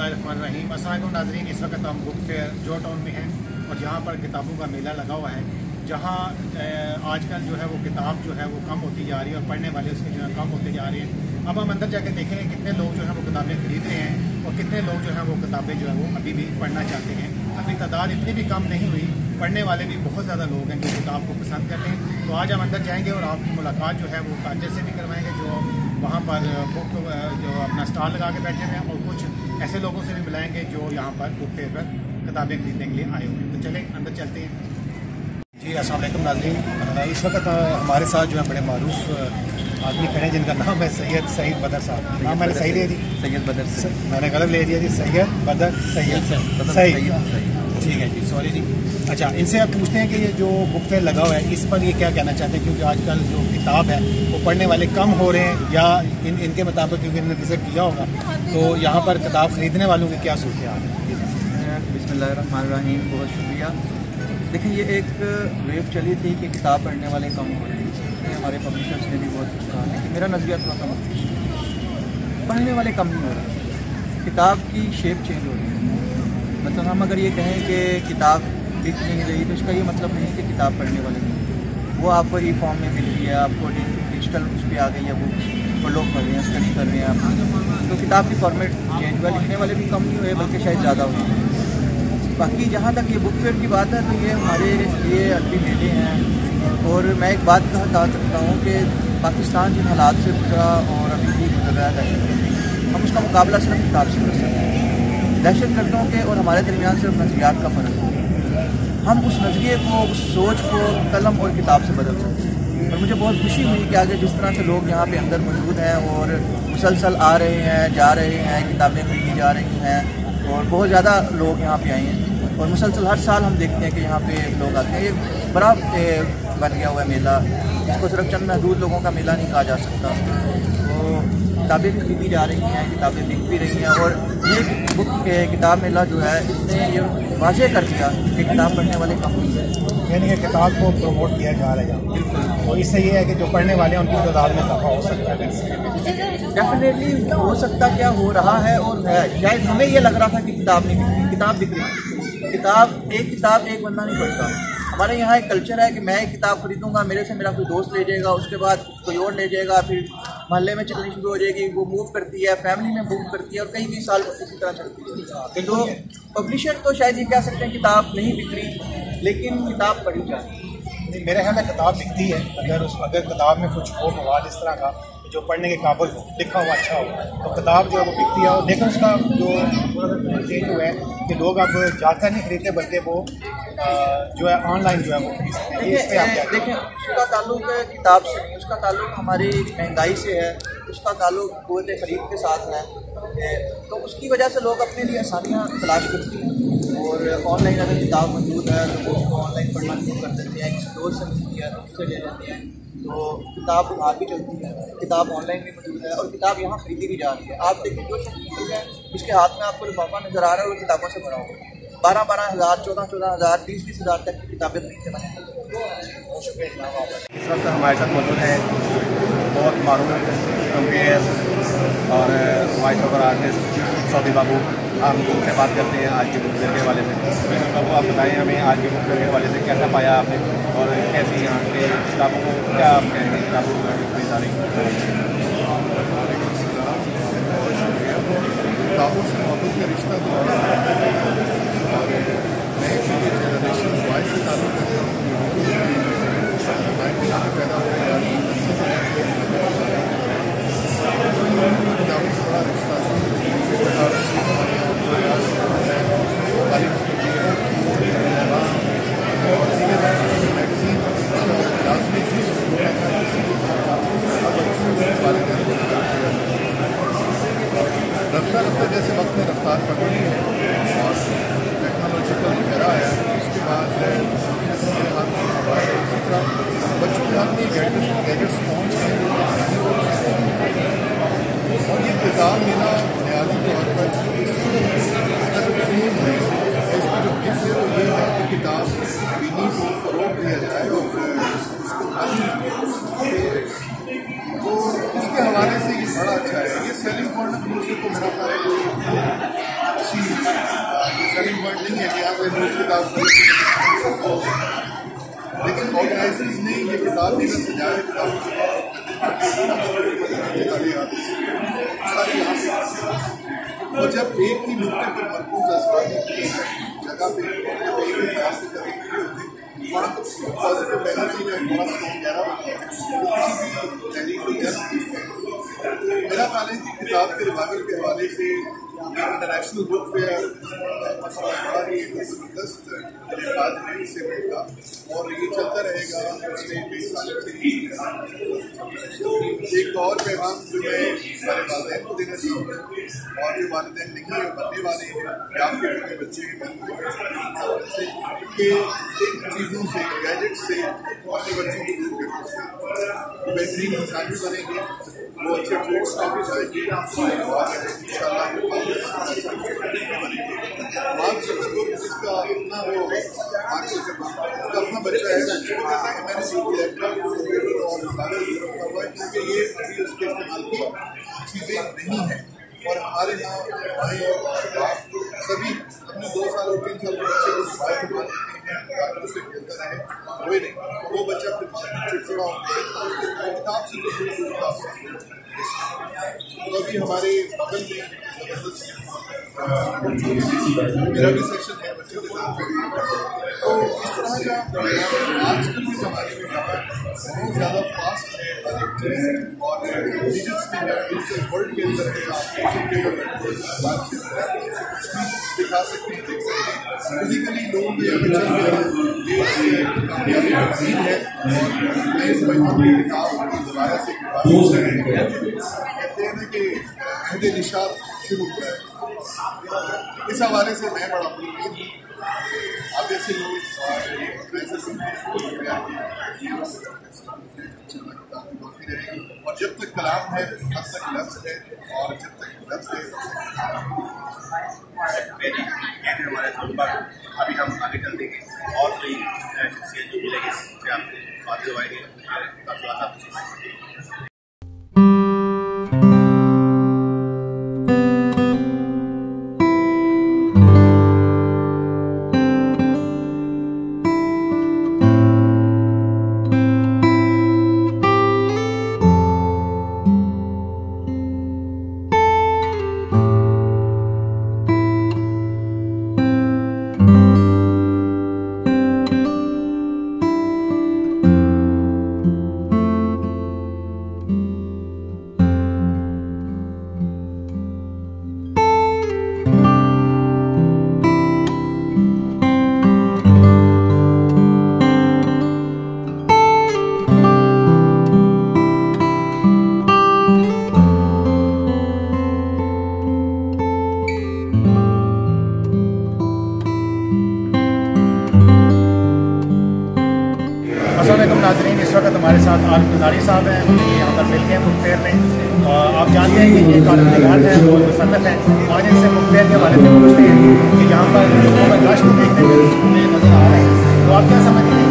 बिस्मिल्लाहिर्रहमानिर्रहीम। अस्सलाम वालेकुम नाज़रीन, इस वक्त हम बुक फेयर जो टाउन में हैं और जहाँ पर किताबों का मेला लगा हुआ है, जहाँ आजकल जो है वो किताब जो है वो कम होती जा रही है और पढ़ने वाले उसके जो है कम होते जा रहे हैं। अब हम अंदर जाकर देखेंगे कितने लोग जो है वो किताबें खरीद रहे हैं और कितने लोग जो है वो किताबें जो है वो अभी भी पढ़ना चाहते हैं। अभी तादाद इतनी भी कम नहीं हुई, पढ़ने वाले भी बहुत ज़्यादा लोग हैं जो किताब को पसंद करते हैं। तो आज हम अंदर जाएंगे और आपकी मुलाकात जो है वो ताजर से भी करवाएंगे जो वहाँ पर बुक जो अपना स्टॉल लगा के बैठे हुए हैं, और कुछ ऐसे लोगों से भी मिलाएंगे जो यहाँ पर बुक फेयर पर किताबें खरीदने के लिए आए हुए हैं। तो चलें अंदर चलते हैं। जी अस्सलाम वालेकुम नाज़रीन, इस वक्त हमारे साथ जो है बड़े मारूफ आदमी खड़े हैं जिनका नाम है सैयद बदर साहब। नाम मैंने सही ले दिया? सैयद बदर, मैंने गलत ले दिया जी। सैयद बदर सही, ठीक है जी, सॉरी जी। अच्छा, इनसे आप पूछते हैं कि ये जो बुक फेयर लगा हुआ है इस पर ये क्या कहना चाहते हैं, क्योंकि आजकल जो किताब है वो पढ़ने वाले कम हो रहे हैं, या इनके मुताबिक क्योंकि इन्होंने विजिट किया होगा तो यहाँ पर किताब खरीदने वालों की क्या सूरत है? बिस्मिल्लाहिर्रहमानिर्रहीम, बहुत शुक्रिया। देखिए, ये एक वेव चली थी कि किताब पढ़ने वाले कम हो रहे हैं। हमारे पब्लिशर्स ने भी बहुत कुछ कहा है कि मेरा नज़रिया थोड़ा कम, पढ़ने वाले कम नहीं हो रहे, किताब की शेप चेंज हो रही है। मतलब हम अगर ये कहें कि किताब बिक नहीं रही तो इसका ये मतलब नहीं कि किताब पढ़ने वाले नहीं, वो आपको ई फॉर्म में मिल रही है, आपको डिजिटल उस पर आ गई है बुक्स, और लोग पढ़ रहे हैं, स्टडी कर रहे हैं आप, तो किताब की फॉर्मेट चेंज हुआ, लिखने वाले भी कम नहीं हुए बल्कि शायद ज़्यादा हुए। बाकी जहाँ तक ये बुक फेयर की बात है तो ये हमारे लिए अभी मेले हैं, और मैं एक बात कहा सकता हूँ कि पाकिस्तान जिन हालात से गुजरा और अभी भी गुजर रहा है दहशत, हम उसका मुकाबला सिर्फ किताब से कर सकते हैं। दहशत गर्दों के और हमारे दरमियान सिर्फ नज़रियात का फ़र्क है। हम उस नज़रिए को, उस सोच को कलम और किताब से बदल सकते हैं। और मुझे बहुत खुशी हुई कि आगे जिस तरह से लोग यहाँ पे अंदर मौजूद हैं और मुसलसल आ रहे हैं, जा रहे हैं, किताबें खरीदी जा रही हैं, और बहुत ज़्यादा लोग यहाँ पे आए हैं, और मुसलसल हर साल हम देखते हैं कि यहाँ पे लोग आते हैं। ये बड़ा बन गया हुआ है मेला, इसको सिर्फ चंद महदूद लोगों का मेला नहीं कहा जा सकता। तो किताबें भी खरीदी जा रही हैं, किताबें बिक भी रही हैं, और ये बुक किताब मेला जो है इसने ये वाज़ेह कर दिया कि किताब पढ़ने वाले कम हुई है, यानी कि किताब को प्रमोट किया जा रहा है। बिल्कुल, और इससे ये है कि जो पढ़ने वाले हैं उनकी तादाद में इजाफा हो सकता है। डेफिनेटली हो सकता, क्या हो रहा है और है। शायद हमें ये लग रहा था कि किताब नहीं बिकती, किताब बिक रही। किताब एक बंदा नहीं पढ़ता। हमारे यहाँ एक कल्चर है कि मैं एक किताब खरीदूंगा, मेरे से मेरा कोई दोस्त ले जाएगा, उसके बाद कोई और ले जाएगा, फिर मोहल्ले में चलनी शुरू हो जाएगी, वो मूव करती है, फैमिली में मूव करती है, और कई साल इसी तरह चलती है। तो पब्लिशर तो शायद ये कह सकते हैं किताब नहीं बिक रही, लेकिन किताब पढ़ी जाती। मेरे ख्याल में किताब बिकती है अगर किताब में कुछ हो मवाद इस तरह का जो पढ़ने के काबिल हो, लिखा हुआ अच्छा हो, तो किताब जो है वो बिकती है। और लेकिन उसका जो चेंज हुआ है कि लोग अब जाकर नहीं खरीदते बल्कि वो जो है ऑनलाइन जो है वो देखें, उसका ताल्लुक किताब से नहीं, उसका ताल्लुक हमारी महंगाई से है, उसका ताल्लुक क़ुव्वत खरीद के साथ है। तो उसकी वजह से लोग अपने लिए आसानियाँ तलाश करते हैं, और ऑनलाइन अगर किताब मौजूद है तो वो उसको ऑनलाइन पढ़ना शुरू कर देते हैं, किसी दोस्त से मिलती है उससे ले लेते हैं, तो किताब बाहर भी चलती है, किताब ऑनलाइन भी मौजूद है, और किताब यहाँ खरीदी भी जा रही है। आप देखिए, जो शख्स है उसके हाथ में आपको लिफाफा नज़र आ रहा है, वो किताबों से भरा हुआ है। 12-12 हज़ार, 14-14 हज़ार, 20-20 हज़ार तक की किताबें खरीदते बने। इस वक्त हमारे साथ मौजूद है बहुत मारूफ कंपेयर और वॉइस ओवर आर्टिस्ट सऊदी बाबू। हम उनसे बात करते हैं आज के बुक फेयर के हवाले से। बाबू, आप बताएं हमें आज के बुक फेयर के हवाले से कैसा पाया आपने, और कैसी यहाँ के किताबों को क्या आप कहेंगे किताबों की खरीदारी? किताबों से मोहब्बत का रिश्ता तो और नई चीज़ें जनरेशन वाइज से ताल्लुक़ करता हूँ। 90s में पैदा हुए या 80 से किताबों से बड़ा रिश्ता मैगजीन लाजमी चीज़ होता था। अब रफ्ता रफ्ता जैसे वक्त में रफ्तार पकड़ी है और टेक्नोलॉजिकल एरा है, उसके बाद मेरे हाथ में मोबाइल है, इसी तरह बच्चों के हाथ में गैजेट्स पहुँच गए, और ये किताब मेरा बुनियादी तौर पर है। इसमें जो हिस्स है वो ये है कि किताब बीनी को फ़रोग़ दिया जाए और उसको तो इसके हवाले से ये बड़ा अच्छा है। ये सेलिंग पॉइंट मुझे तो मेरा ख्याल है स्टार्टिंग पॉइंट नहीं है कि यहाँ पे लोग किताब लेकिन ऑर्गेनाइजर्स ने ये किताब देना सजाए किताबों और जब एक ही नुक्ते पर मरकूज जगह पे वहाँ तो पॉजिटिव एनर्जी का बहुत गहरा मेरा ख्याल है कि किताब के रिवाइवल के हवाले से इंटरनेशनल बुक फेयर बड़ा ही जबरदस्त इनेकाद है इस इवेंट का और ये चलता रहेगा पिछले 20 सालों से। एक और पैगाम जो मैं सारे वालिदैन को देना चाहूँगा और ये वालिदैन नहीं है बनने वाले हैं आपके अपने बच्चे के इन चीज़ों से गैजेट से अपने बच्चों को दूर करते हैं बेहतरीन इंसान भी बनेंगे वो अच्छे ट्रेड्स में भी जाएंगे और इंशाल्लाह मार्क ज़करबर्ग जिसका अपना वो मार्क ज़करबर्ग उसका अपना बच्चा है मैंने लैपटॉप और क्योंकि ये अभी उसके इस्तेमाल की चीज़ें नहीं हैं और हमारे यहाँ भाई और बाप सभी अपने 2 साल और 3 साल के बच्चे को मोबाइल करवा देते हैं उसे खेलता रहे हुए नहीं वो बच्चा फिर चिड़चिड़ा किताब से तो अभी हमारे बगल में मेरा भी सेक्शन है बच्चों के साथ तो इस तरह का आजकल के ज़माने में बहुत ज़्यादा फास्ट है और डिजिटल वर्ल्ड के अंदर है आप दिखा सकते हैं देख सकते हैं फिजिकली लोगों की कामयाबी तकसीद है और मैं इस बचपन की किताब की ज़राया से कहते हैं ना कि अहद निशात शुरू हुआ है इस हवाले से मैं बड़ा उम्मीद हूँ आप जैसे लोग और जब तक कलाम है तब तक लफ्ज़ है और जब तक लफ्ज़ है हमारे अभी हम आगे चलते हैं और कोई शख्सियत जो मिलेगी उनसे आपसे बात करवाएंगे नाज़रीन इस वक्त हमारे साथ आरिफ निज़ारी साहब हैं ये यहाँ पर मिलते हैं बुक फेयर में आप जानते हैं कि ये कानून निगार है और मुसन्नफ़ हैं आज इनसे बुक फेयर के हवाले से पूछते हैं कि यहाँ पर लोगों का रश देखने में नज़र आ रहा है तो आप क्या समझते हैं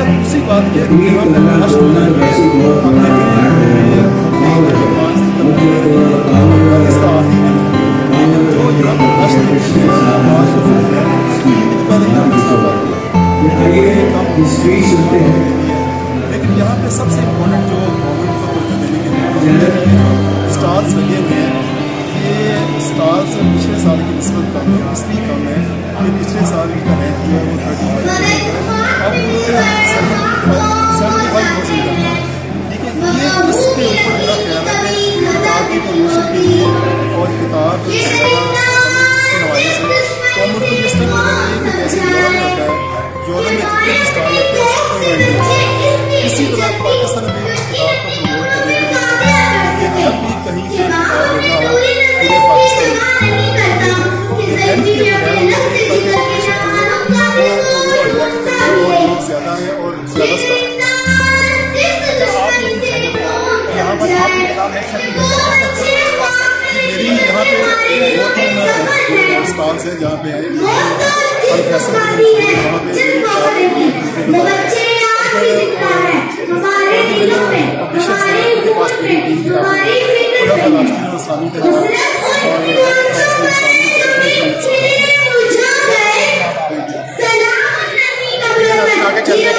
दूसरी बात यह कि लेकिन यहाँ पे सबसे इम्पोर्टेंट जो गवर्नमेंट को देने के लिए स्टार्स लगे हुए हैं ये स्टार्स पिछले साल की निस्बत कम है इसलिए कम है कि पिछले साल का रेट जो है वो 35,000 ठीक है ये इसके ऊपर मेरा ख्याल है कि किताब की प्रमोशन के लिए और किताब के हवाले से गवर्नमेंट को इस तरह करना चाहिए कि जैसे यूरोप में होता है यूरोप में जितने भी स्टार लगते हैं इसी तरह पाकिस्तान में इस किताब को प्रमोट करने के लिए जब भी कहीं से किताब लेना हो पूरे पाकिस्तान ज़्यादा है और ज़्यादा यहाँ पर आपकी किताब है स्टॉल से जहाँ पे है वहाँ पे आगे चलते हैं।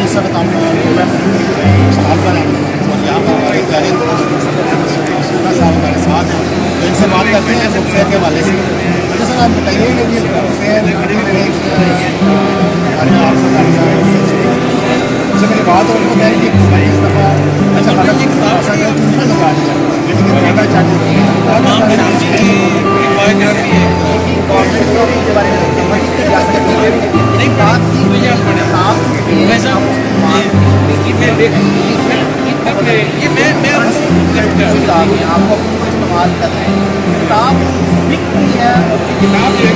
इस वक्त हम स्टॉल पर हैं और यहाँ पर हमारे जाने साहब हमारे साथ हैं, तो इनसे बात करते हैं बुक फेयर के हवाले से। अच्छा सर, आप बताइए कि ये बुक फेयर उससे मेरी बात और उनको कह कि इस दफ़ा अच्छा अगर ये किताब ऐसा लगा दिया लेकिन ज़्यादा चाहिए गवर्नमेंट के बारे में नहीं बात की आपको इस्तेमाल कर रहे हैं, किताब बिक रही है और किताब जो है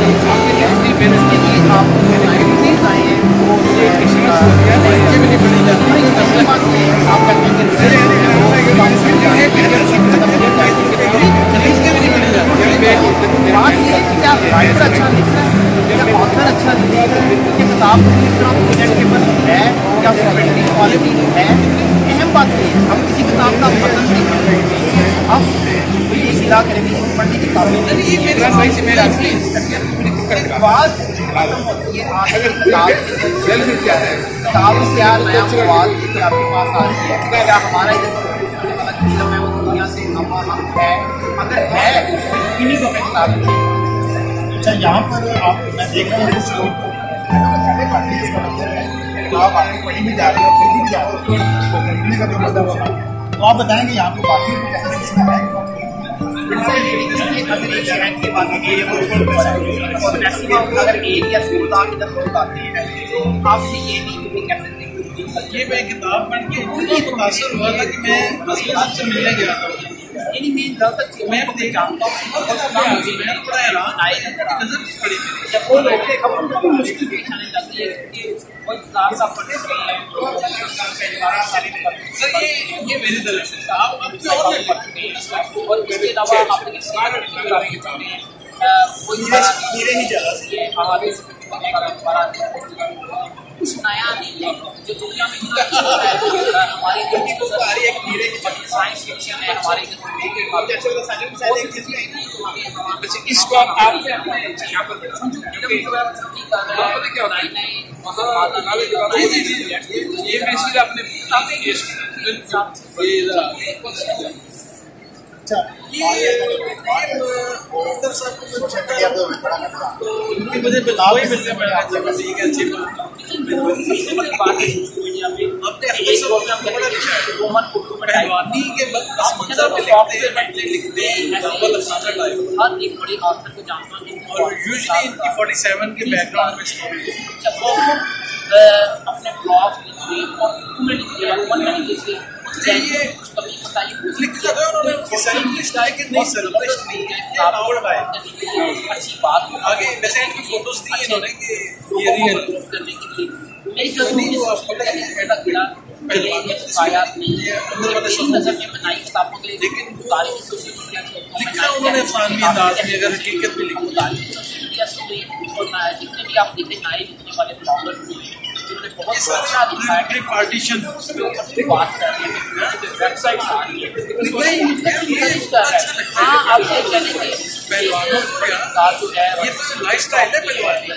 उसके लिए आपको नहीं चाहिए वो आप बात ये है कि क्या राइटर अच्छा लिख रहा है या ऑथर अच्छा लिख रहा है, कि किताब किस तरह प्रेजेंटेबल है या उसकी क्वालिटी है। अहम बात ये है हम किसी किताब का पतन नहीं करते, हम ये गिला करें कि पढ़ने की किताब किताब क्या नया सवाल लेकर आपके पास आ रही है, क्या हमारा इधर है वो दुनिया से हम है, अगर है इन्हीं को हमें किताब। अच्छा, यहाँ पर आप मैं देख रहा हूँ कुछ लोग आप आगे पढ़ी भी जा रही हो फिर भी जा रही हो, का जो मतलब होगा तो आप बताएंगे यहाँ पे बाकी कैसा सिलसिला है। अगर एरिया स्कूल आते हैं तो आपसे ये भी कैसे ये मैं किताब पढ़ के इतना मुतासर हुआ था कि मैं सबसे मिलने गया था। मैं जानता हूँ बड़ा हैरान आए नजर नहीं पड़ी जब वो लोग उनको भी मुश्किल पेश आने लगती है कि वो किताब का पढ़ने सर ये मेरी तरफ से आप और इसके अलावा आपने ही कुछ नया नहीं है जो दुनिया में हमारी साइंस फिक्शन है हमारे इसको आप ये मैसेज आपने के बैकग्राउंड में अपने ब्लॉग अच्छी बात आगे वैसे इनकी फोटोज दी इन्होंने कि ये रियल करने के लिए मेरी लेकिन लिखा उन्होंने अफसानवी अंदाज में अगर हकीकत में जितने भी आप देखें नए लिखने वाले ब्लॉगर्स उन्होंने बहुत अच्छा लिखा है पार्टीशन बात कर रहे हैं वेबसाइट आ रही है हाँ आप देख लेंगे पहलवानों जो है ये तो लाइफस्टाइल है पहलवानी।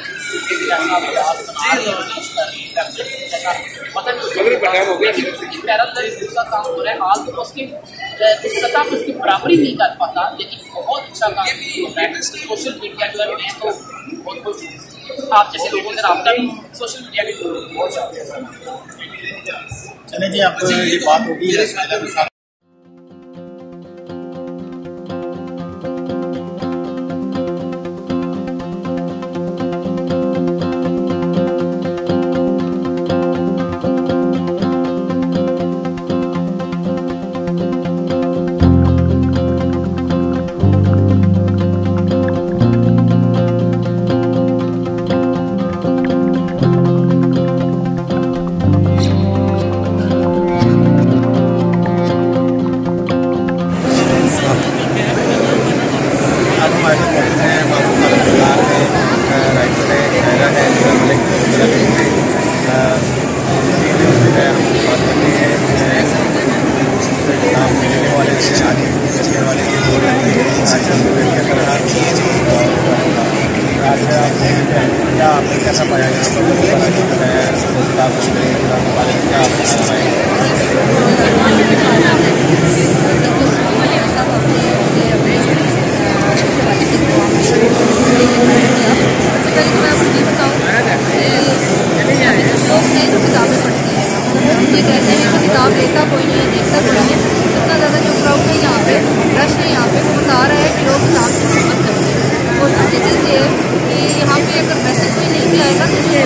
पैरालल दूसरा काम हो रहा है हाल तो उसकी उस सतह पर उसकी बराबरी नहीं कर पाता, लेकिन बहुत अच्छा काम हो रहा है। सोशल मीडिया जो है मैं तो बहुत खुश हूँ, आप जैसे लोगों से रब्ता भी सोशल मीडिया के थ्रू बहुत चाहते हैं। चले जी, आप ये बात होगी कैसा पाया यहाँ किताब लेता कोई नहीं है, देखता कोई नहीं है। इतना ज़्यादा जो क्राउड है यहाँ पे, रश है यहाँ पे, वो बता रहा है कि लोग किताब से मोहब्बत करते हैं। और दूसरी चीज़ ये कि यहाँ पे अगर मैसेज कोई नहीं भी आएगा तो जो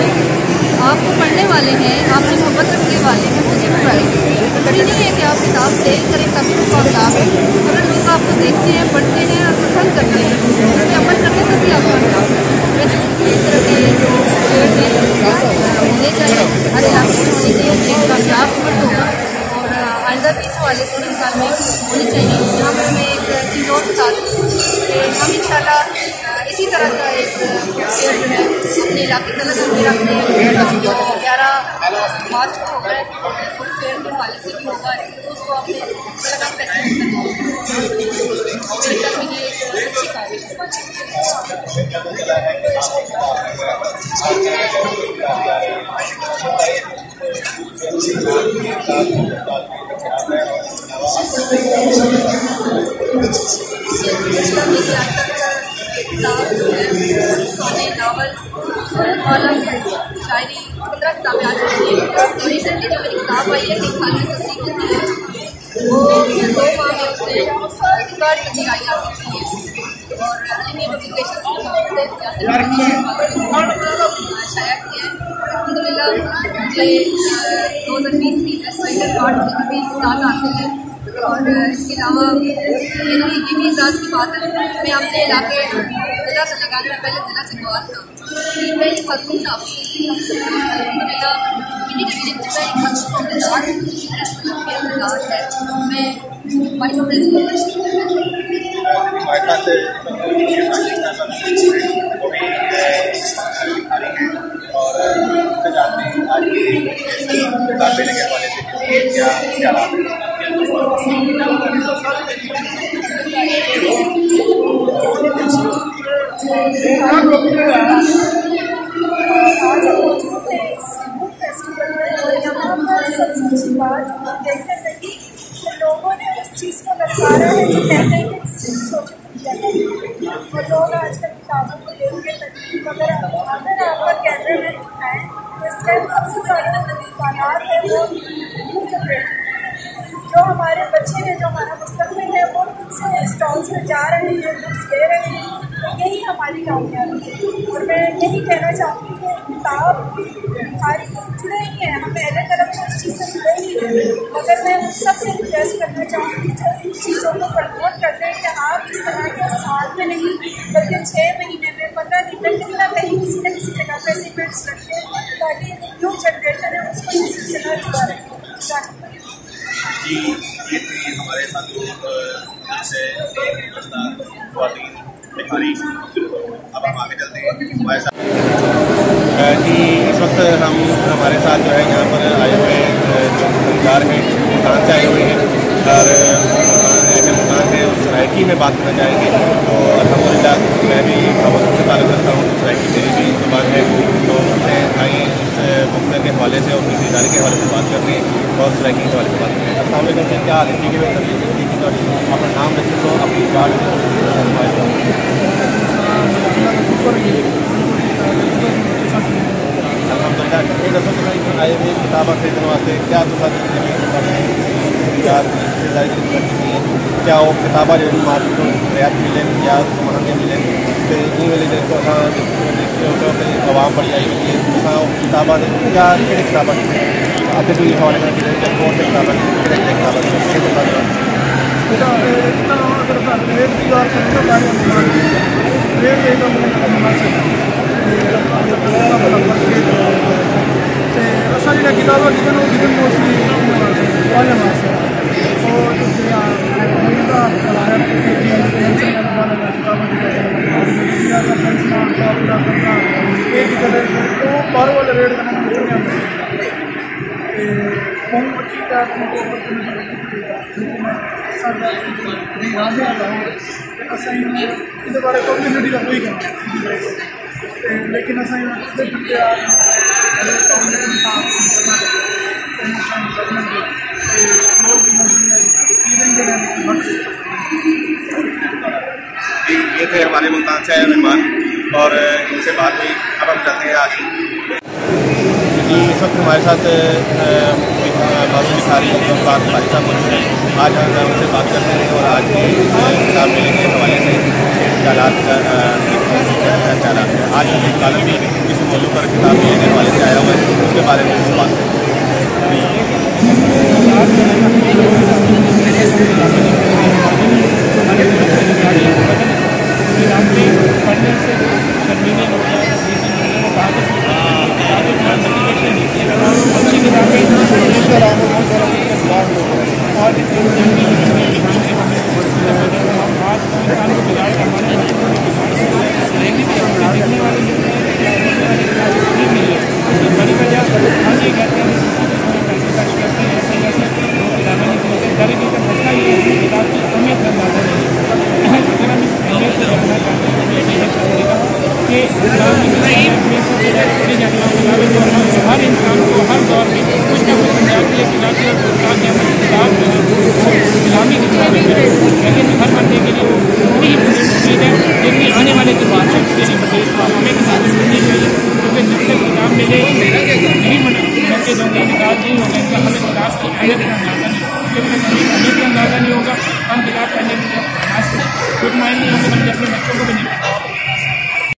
आपको पढ़ने वाले हैं, आपसे मोहब्बत रखने वाले हैं, उसी को पढ़ेंगे। जरूरी नहीं है कि आप किताब सेल करें तभी वो कामयाब है। अगर लोग आपको देखते हैं, पढ़ते हैं और पसंद करते हैं, उस पर अमल करते हैं तभी आप कामयाब हैं। वैसे इस तरह के होने चाहिए, हर इलाके में होनी चाहिए, एक कामयाब मर्द होगा। और आइंदा भी इस हवाले से हिंदुस्तान में होनी चाहिए। यहाँ पर मैं एक चीज़ और बता दूँ कि हम इंशाल्लाह इसी तरह का एक फेयर जो है अपने इलाके के अंदर भी रखते हैं। जो 11 मार्च को होगा फुल फेयर के हवाले से भी होगा, उसको अपने अलग फेस्टिवल में ये एक अच्छी काविश नावल, कॉलम, शायरी 15 किताबें आ चुकी हैं। रिसेंटली जो मेरी किताब आई है कि खाली सस्ती होती है, वो 2 माह में उसने रिकॉर्ड नजर आई आ सकती है। और इन्हीं पब्लिकेशन शाया किया है। अलहमदुलिल्लाह मुझे 2020 की बेस्ट राइटर अवार्ड का भी एजाज़ हासिल है। और इसके अलावा मेरी ये भी एजाज़ की बात है, मैं अपने इलाके ज़िला तलंगाना में पहले ज़िला चकवाल था, पहली खातून साहब अलहमदुलिल्लाह मिनी डिवीजन की पहली खातून उम्मीदवार है। मैं वाइस प्रेसिडेंट और जानते हैं आज की किताब लेने के हवाले से क्या क्या लाभ है। सबसे अच्छी बात देखने लगी कि लोगों ने उस चीज़ को दरकारा है जो कहते हैं कि सोशल मीडिया और लोग आजकल किताबों को देख के तकलीफ अगर आपका कैमरे में दिखाएं तो इस टाइम सबसे ज़्यादा तादाद है वो न्यू जनरेशन, जो हमारे बच्चे हैं, जो हमारा मुस्तकबिल है, वो खुद से स्टॉल्स में जा रहे हैं, बुक्स ले रहे हैं। तो यही हमारी कामयाबी है। और मैं यही कहना चाहूँगी कि किताब सारी जुड़े ही हैं, हम पहले तरफ से उस चीज़ से जुड़े ही हैं, मगर मैं सबसे रिक्वेस्ट करना चाहूँगी जो इन चीज़ों को प्रमोट करते हैं कि आप इस तरह के साल में नहीं बल्कि 6 महीने में 15 दिन में कितना कहीं किसी न किसी जगह पर इवेंट्स रखें ताकि जो जनरेशन है उसको इस सिलसिला जुड़ा रखें। जी, ये थी हमारे साथ से भिखारी। अब हम आगे चलते हैं हमारे साथ जी। इस वक्त हमारे साथ जो है यहाँ पर आए हुए जो खरीदार हैं, दुकान से आए हुए हैं और दुकान है उस सरायकी में बात करना चाहेंगे। तो अल्हम्दुलिल्लाह मैं भी खबर से ताल्लुक़ रखता हूँ, तो सरायकी मेरी भी ज़ुबान है। तो उनसे आइए इस मुख्तर के हवाले से और किसी इदारे के हवाले से बात करते हैं और सरायकी के हवाले से बात करते हैं। अस्सलाम वालेकुम सर, क्या हाल है? ठीक है बेहतर। अपना नाम रखें तो अपनी बात अल्हम्दुलिल्लाह। ये दसो कि आए हुए किताबें खरीदने वास्ते क्या क्या वो किताबें जो मार्केट में रियायत मिले या महंगे मिले तो ये वाले जो आवाम बड़ी आई हुई है किताबें क्या किताबें आपके कोई हवाले करके कौन सी किताबें असा किताबा जितन मोस्टली पढ़ने वास्ते और एक तो बाहर वाले रेट बारे कम्युनिटी का कोई लेकिन ये थे हमारे मुल्तान से आए मेहमान और इनसे बात हुई। अब हम चलते हैं आगे जी। इस वक्त हमारे साथ बाबू लिखारी और बात भाई साहब मौजूद हैं। आज हम उनसे बात करते हैं और आज की किताब मिलने के हवाले से ख्यालात आज एक कालम भी इस मौजूद पर किताब मिलने के हवाले से आया हुआ है, उसके बारे में बात करें। हर इंसान को हर दौर में कुछ ना कुछ पंजाबी खिलाती और गुलामी की लेकिन हर बंदे के लिए पूरी उम्मीद है जितनी आने वाले जो बात है उसके लिए हमें किताबें पढ़नी चाहिए क्योंकि जब तक किताब मिले नहीं बच्चे दोगे किताब नहीं होगा तो हमें किताब की अहमियत का अंदाज़ा नहीं होगा। अहमियत का अंदाज़ा नहीं होगा हम किताब पढ़ने में गुड माइंड नहीं होंगे, बल्कि अपने बच्चों को भी नहीं